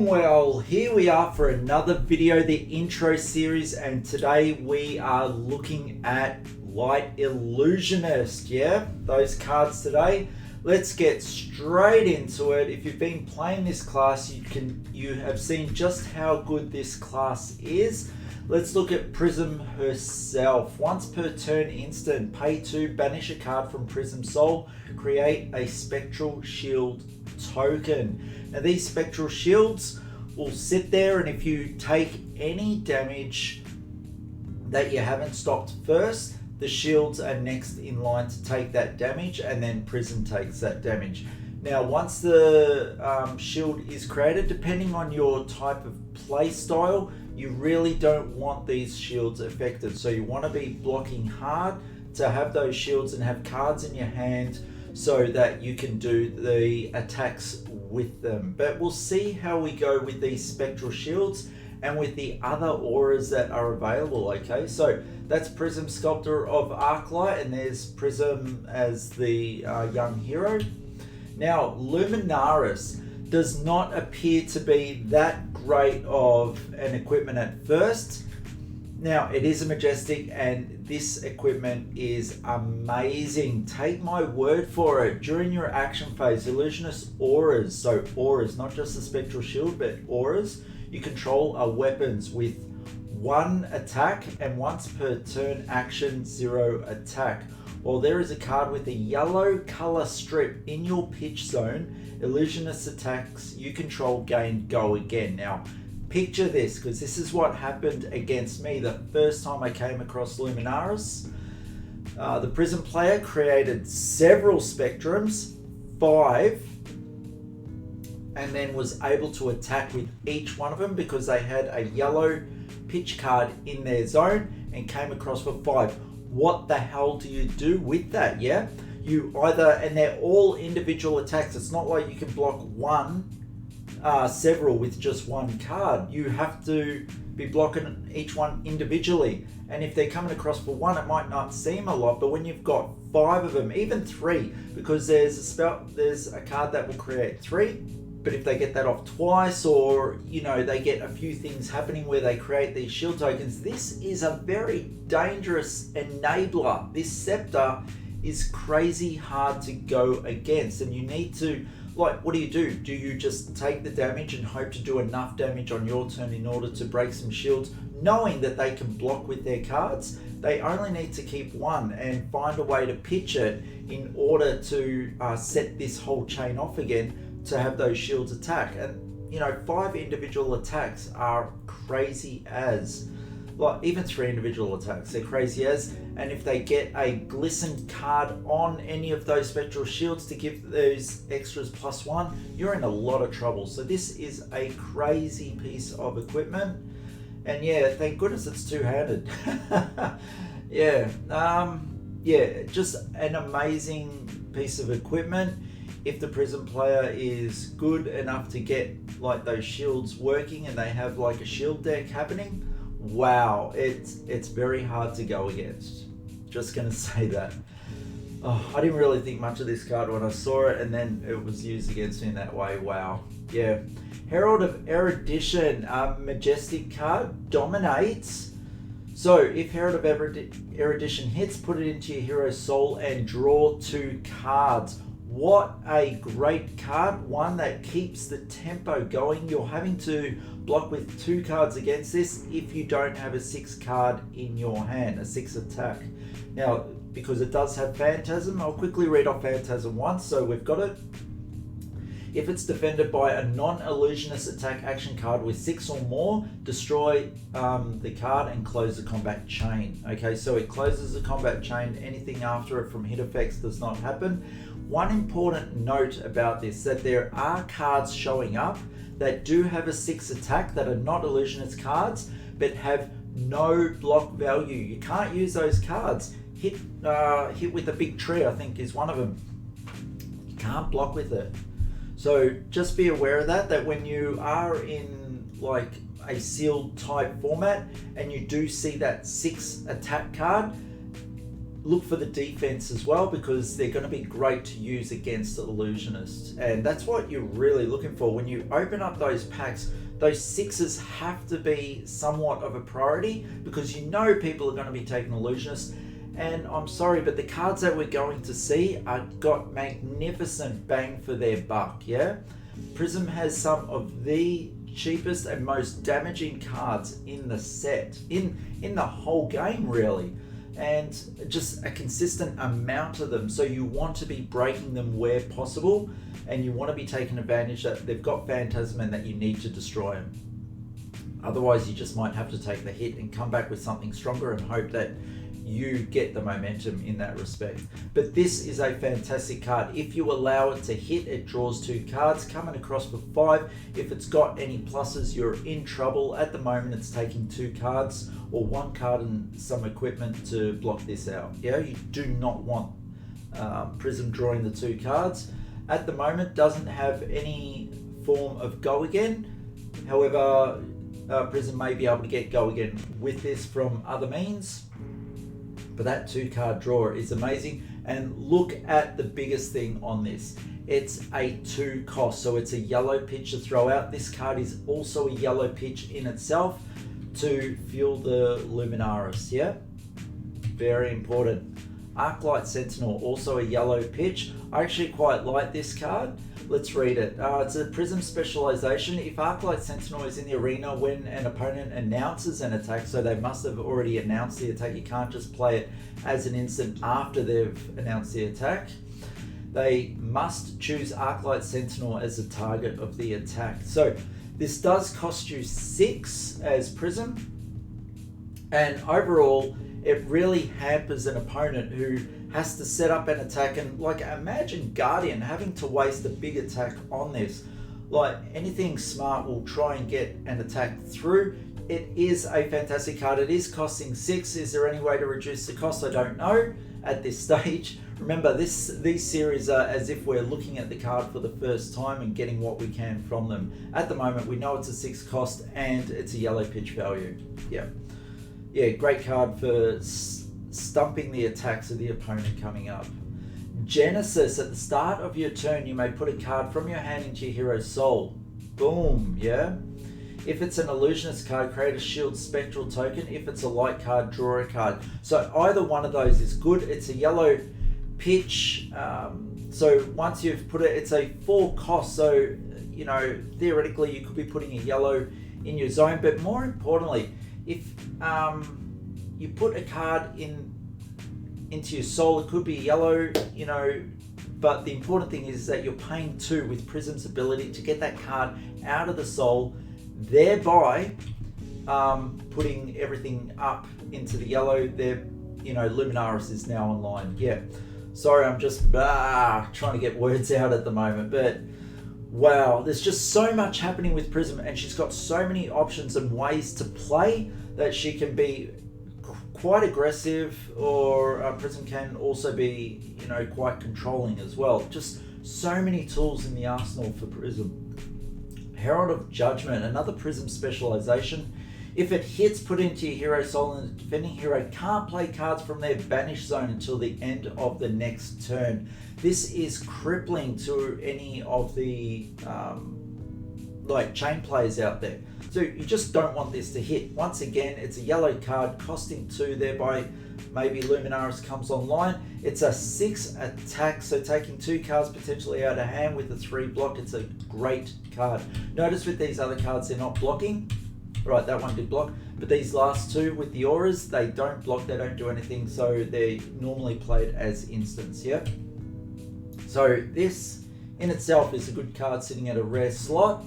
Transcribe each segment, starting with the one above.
Well, here we are for another video, the intro series, and today we are looking at Light Illusionist, yeah? Those cards today. Let's get straight into it. If you've been playing this class, you have seen just how good this class is. Let's look at Prism herself. Once per turn instant, pay 2, banish a card from Prism Soul, create a Spectral Shield token. Now these Spectral Shields will sit there, and if you take any damage that you haven't stopped first, the shields are next in line to take that damage, and then Prism takes that damage. Now once the shield is created, depending on your type of play style, you really don't want these shields affected. So you want to be blocking hard to have those shields and have cards in your hand so that you can do the attacks with them. But we'll see how we go with these Spectral Shields and with the other auras that are available. Okay, so that's Prism, Sculptor of Arclight, and there's Prism as the young hero. Now Luminaris does not appear to be that great of an equipment at first. Now it is a majestic, and this equipment is amazing. Take my word for it. During your action phase, Illusionist auras, so auras, not just the Spectral Shield, but auras, you control are weapons with 1 attack and once per turn action 0 attack. While there is a card with a yellow color strip in your pitch zone, Illusionist attacks you control gain go again. Now picture this, because this is what happened against me the first time I came across Luminaris. The Prism player created several Spectrums, 5, and then was able to attack with each one of them because they had a yellow pitch card in their zone and came across for 5. What the hell do you do with that? Yeah, you either, and they're all individual attacks. It's not like you can block several with just 1 card. You have to be blocking each one individually, and if they're coming across for 1, it might not seem a lot, but when you've got 5 of them, even 3, because there's a card that will create 3, but if they get that off twice, or they get a few things happening where they create these shield tokens, this is a very dangerous enabler. This scepter is crazy hard to go against, and you need to, like, what do? Do you just take the damage and hope to do enough damage on your turn in order to break some shields, knowing that they can block with their cards? They only need to keep 1 and find a way to pitch it in order to set this whole chain off again to have those shields attack. And 5 individual attacks are crazy as, like, even 3 individual attacks, they're crazy as. And if they get a glisten card on any of those Spectral Shields to give those extras +1, you're in a lot of trouble. So this is a crazy piece of equipment, and yeah, thank goodness it's two-handed. yeah, just an amazing piece of equipment. If the Prism player is good enough to get like those shields working and they have like a shield deck happening, wow, it's very hard to go against. Just gonna say that. I didn't really think much of this card when I saw it, and then it was used against me in that way. Wow. Yeah. Herald of Air, majestic card, dominates. So if Herald of Air hits, put it into your hero's soul and draw 2 cards. What a great card, one that keeps the tempo going. You're having to block with 2 cards against this if you don't have a 6 card in your hand, a 6 attack. Now, because it does have Phantasm, I'll quickly read off Phantasm once, so we've got it. If it's defended by a non-illusionist attack action card with 6 or more, destroy the card and close the combat chain. Okay, so it closes the combat chain. Anything after it from hit effects does not happen. One important note about this, that there are cards showing up that do have a 6 attack that are not illusionist cards, but have no block value. You can't use those cards. Hit with a big tree, I think, is one of them. You can't block with it. So just be aware of that when you are in like a sealed type format and you do see that 6 attack card, look for the defense as well, because they're going to be great to use against illusionists, and that's what you're really looking for when you open up those packs. Those 6s have to be somewhat of a priority, because you know people are going to be taking illusionists. And I'm sorry, but the cards that we're going to see are got magnificent bang for their buck. Yeah, Prism has some of the cheapest and most damaging cards in the set, in the whole game really, and just a consistent amount of them. So you want to be breaking them where possible, and you want to be taking advantage that they've got Phantasm and that you need to destroy them. Otherwise you just might have to take the hit and come back with something stronger and hope that you get the momentum in that respect. But this is a fantastic card. If you allow it to hit, it draws 2 cards, coming across for 5. If it's got any pluses, you're in trouble. At the moment it's taking 2 cards or 1 card and some equipment to block this out. Yeah, you do not want Prism drawing the 2 cards. At the moment doesn't have any form of go again. However, Prism may be able to get go again with this from other means. But that 2-card draw is amazing. And look at the biggest thing on this. It's a 2 cost, so it's a yellow pitch to throw out. This card is also a yellow pitch in itself to fuel the Luminaris. Yeah, very important. Arclight Sentinel, also a yellow pitch. I actually quite like this card. Let's read it. It's a Prism specialization. If Arclight Sentinel is in the arena when an opponent announces an attack, so they must have already announced the attack, you can't just play it as an instant after they've announced the attack. They must choose Arclight Sentinel as the target of the attack. So this does cost you 6 as Prism, and overall it really hampers an opponent who has to set up an attack. And like, imagine Guardian having to waste a big attack on this. Like, anything smart will try and get an attack through. It is a fantastic card. It is costing 6. Is there any way to reduce the cost? I don't know at this stage. Remember, these series are as if we're looking at the card for the first time and getting what we can from them. At the moment, we know it's a 6 cost and it's a yellow pitch value. Yeah, great card for stumping the attacks of the opponent coming up. Genesis, at the start of your turn, you may put a card from your hand into your hero's soul. Boom, yeah? If it's an illusionist card, create a shield spectral token. If it's a light card, draw a card. So either one of those is good. It's a yellow pitch. So once you've put it, it's a 4 cost. So, you know, theoretically you could be putting a yellow in your zone. But more importantly, if you put a card into your soul, it could be yellow, you know, but the important thing is that you're paying 2 with Prism's ability to get that card out of the soul, thereby putting everything up into the yellow. There, you know, Luminaris is now online. Yeah, sorry, I'm just trying to get words out at the moment, but wow, there's just so much happening with Prism, and she's got so many options and ways to play that she can be quite aggressive, or Prism can also be, you know, quite controlling as well. Just so many tools in the arsenal for Prism. Herald of Judgement, another Prism specialization. If it hits, put into your hero soul, and the defending hero can't play cards from their banished zone until the end of the next turn. This is crippling to any of the like chain players out there. So you just don't want this to hit. Once again, it's a yellow card costing 2, thereby maybe Luminaris comes online. It's a 6 attack, so taking 2 cards potentially out of hand with a 3 block. It's a great card. Notice with these other cards, they're not blocking. Right, that one did block, but these last 2 with the auras, they don't block, they don't do anything, so they're normally played as instants. Yeah. So this in itself is a good card sitting at a rare slot.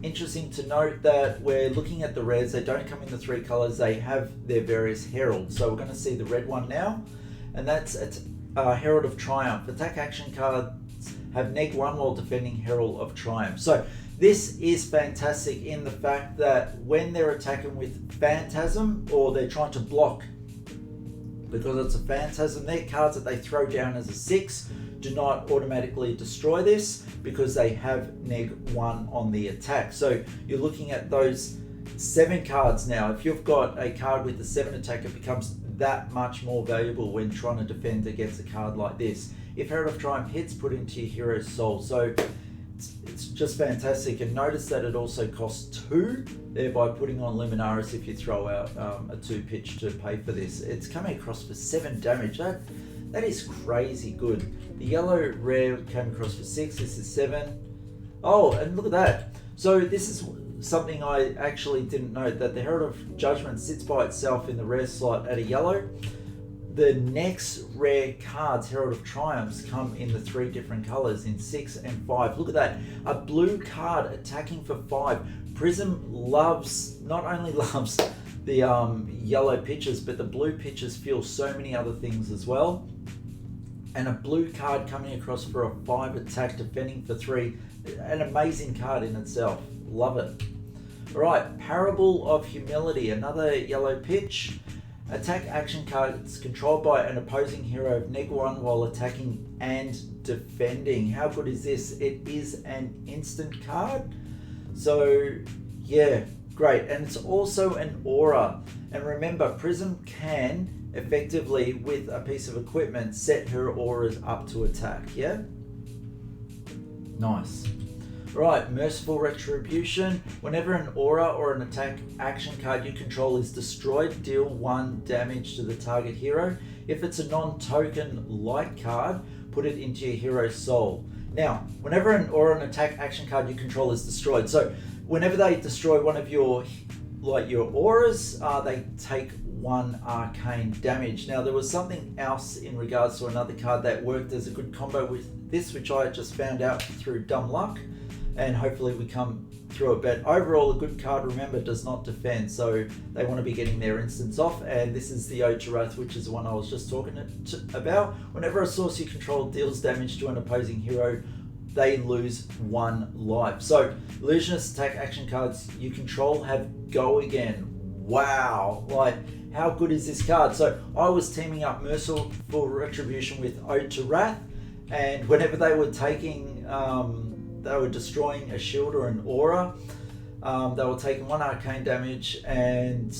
Interesting to note that we're looking at the rares. They don't come in the 3 colors. They have their various heralds. So we're going to see the red one now, and that's Herald of Triumph. Attack action cards have -1 while defending Herald of Triumph. So this is fantastic in the fact that when they're attacking with Phantasm, or they're trying to block because it's a Phantasm, their cards that they throw down as a 6 do not automatically destroy this because they have -1 on the attack. So you're looking at those 7 cards now. If you've got a card with the 7 attack, it becomes that much more valuable when trying to defend against a card like this. If Herald of Triumph hits, put into your hero's soul. So it's just fantastic. And notice that it also costs 2, thereby putting on Luminaris if you throw out a 2 pitch to pay for this. It's coming across for 7 damage. That is crazy good. The yellow rare came across for 6, this is 7. Oh, and look at that. So this is something I actually didn't note, that the Herald of Judgement sits by itself in the rare slot at a yellow. The next rare cards, Herald of Triumphs, come in the 3 different colors, in 6 and 5. Look at that, a blue card attacking for 5. Prism not only loves the yellow pitches, but the blue pitches feel so many other things as well. And a blue card coming across for a 5 attack, defending for 3. An amazing card in itself. Love it. All right, Parable of Humility, another yellow pitch. Attack action cards controlled by an opposing hero of -1 while attacking and defending. How good is this? It is an instant card. So yeah, great. And it's also an aura. And remember, Prism can effectively, with a piece of equipment, set her auras up to attack. Yeah? Nice. Right, Merciful Retribution. Whenever an aura or an attack action card you control is destroyed, deal 1 damage to the target hero. If it's a non-token light card, put it into your hero's soul. Now, whenever an aura or an attack action card you control is destroyed, so whenever they destroy one of your auras, they take 1 arcane damage. Now, there was something else in regards to another card that worked as a good combo with this, which I just found out through dumb luck. And hopefully we come through it. But overall, a good card, remember, does not defend. So they want to be getting their instants off. And this is the Ocharat, which is the one I was just talking about. Whenever a source you control deals damage to an opposing hero, they lose 1 life. So Illusionist attack action cards you control have Go Again. Wow. Like, how good is this card? So I was teaming up Merciful Retribution with Ocharat. And whenever they were taking... they were destroying a shield or an aura. They were taking 1 arcane damage, and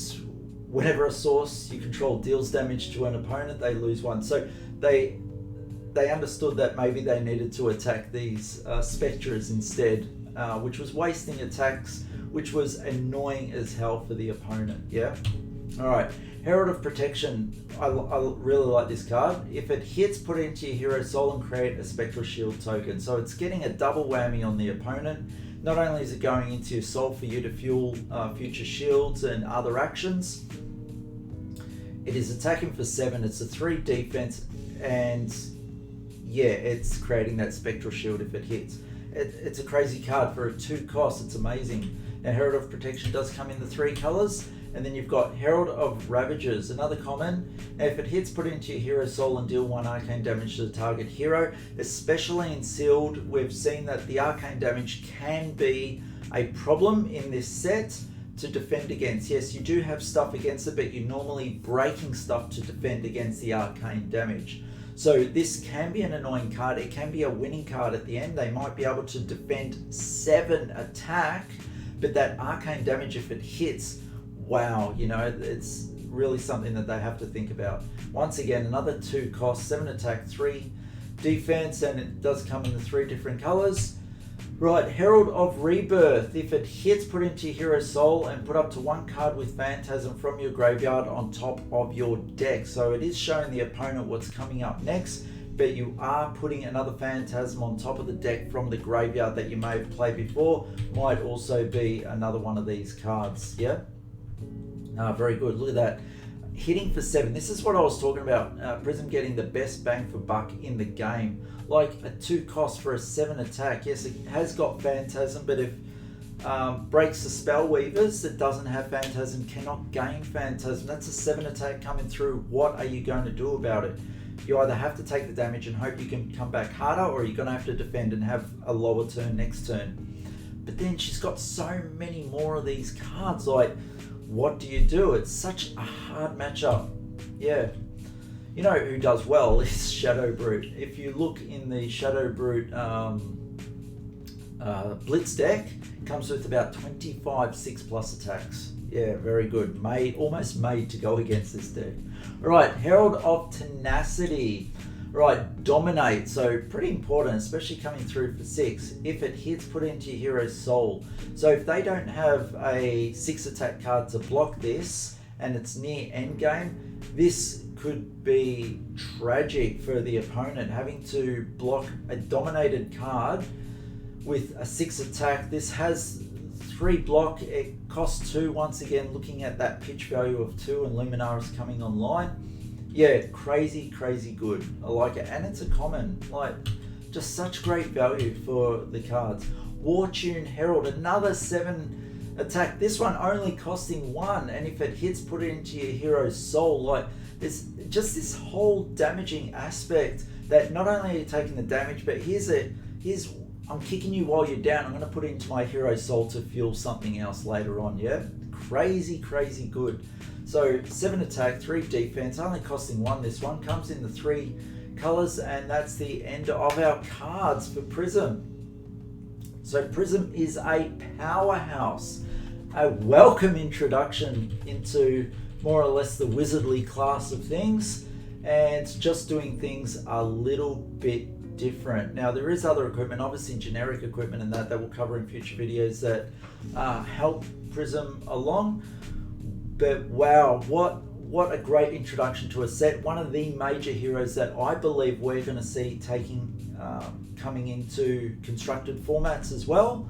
whenever a source you control deals damage to an opponent, they lose 1. So they understood that maybe they needed to attack these Spectres instead, which was wasting attacks, which was annoying as hell for the opponent. Yeah. All right. Herald of Protection. I really like this card. If it hits, put it into your hero's soul and create a Spectral Shield token. So it's getting a double whammy on the opponent. Not only is it going into your soul for you to fuel future shields and other actions, it is attacking for 7. It's a 3 defense, and yeah, it's creating that Spectral Shield if it hits. It's a crazy card for a 2 cost. It's amazing. Now, Herald of Protection does come in the 3 colors. And then you've got Herald of Ravages, another common. Now, if it hits, put it into your hero's soul and deal 1 arcane damage to the target hero. Especially in sealed, we've seen that the arcane damage can be a problem in this set to defend against. Yes, you do have stuff against it, but you're normally breaking stuff to defend against the arcane damage. So this can be an annoying card. It can be a winning card at the end. They might be able to defend 7 attack, but that arcane damage, if it hits, wow, you know, it's really something that they have to think about. Once again, another 2 cost, 7 attack, 3 defense, and it does come in the 3 different colors. Right, Herald of Rebirth. If it hits, put into your hero's soul and put up to 1 card with Phantasm from your graveyard on top of your deck. So it is showing the opponent what's coming up next, but you are putting another Phantasm on top of the deck from the graveyard that you may have played before. Might also be another one of these cards, yeah? Very good, look at that. Hitting for 7, this is what I was talking about. Prism getting the best bang for buck in the game. Like a 2 cost for a 7 attack. Yes, it has got Phantasm, but if breaks the Spell Weavers that doesn't have Phantasm cannot gain Phantasm. That's a 7 attack coming through. What are you going to do about it? You either have to take the damage and hope you can come back harder, or you're going to have to defend and have a lower turn next turn. But then she's got so many more of these cards. Like, what do you do? It's such a hard matchup. Yeah. You know who does well is Shadow Brute. If you look in the Shadow Brute Blitz deck. Comes with about 25 6+ attacks. Yeah, very good. Almost made to go against this deck. All right, Herald of Tenacity. Right, dominate. So pretty important, especially coming through for 6. If it hits, put it into your hero's soul. So if they don't have a 6 attack card to block this, and it's near endgame, this could be tragic for the opponent, having to block a dominated card with a 6 attack. This has 3 block, it costs 2 once again, looking at that pitch value of 2 and Luminaris coming online. Yeah, crazy good. I like it, and it's a common, like, just such great value for the cards. Wartune Herald, another 7 attack, this one only costing 1, and if it hits, put it into your hero's soul. Like, there's just this whole damaging aspect that not only are you taking the damage, but here's I'm kicking you while you're down. I'm going to put it into my hero's soul to fuel something else later on. Yeah, crazy good. So 7 attack, 3 defense, only costing 1. This one comes in the 3 colors, and that's the end of our cards for Prism. So Prism is a powerhouse, a welcome introduction into more or less the wizardly class of things, and just doing things a little bit different. Now there is other equipment, obviously generic equipment, and that we'll cover in future videos that help Prism along. But wow, what a great introduction to a set. One of the major heroes that I believe we're going to see coming into constructed formats as well,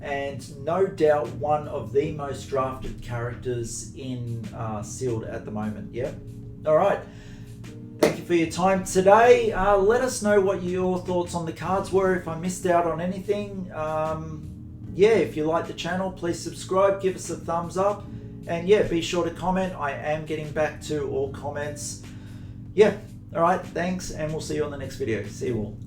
and no doubt one of the most drafted characters in Sealed at the moment. Yeah. All right. Thank you for your time today. Let us know what your thoughts on the cards were, if I missed out on anything. Yeah, if you like the channel, please subscribe, give us a thumbs up, and yeah, be sure to comment. I am getting back to all comments. Yeah, all right, thanks, and we'll see you on the next video. See you all.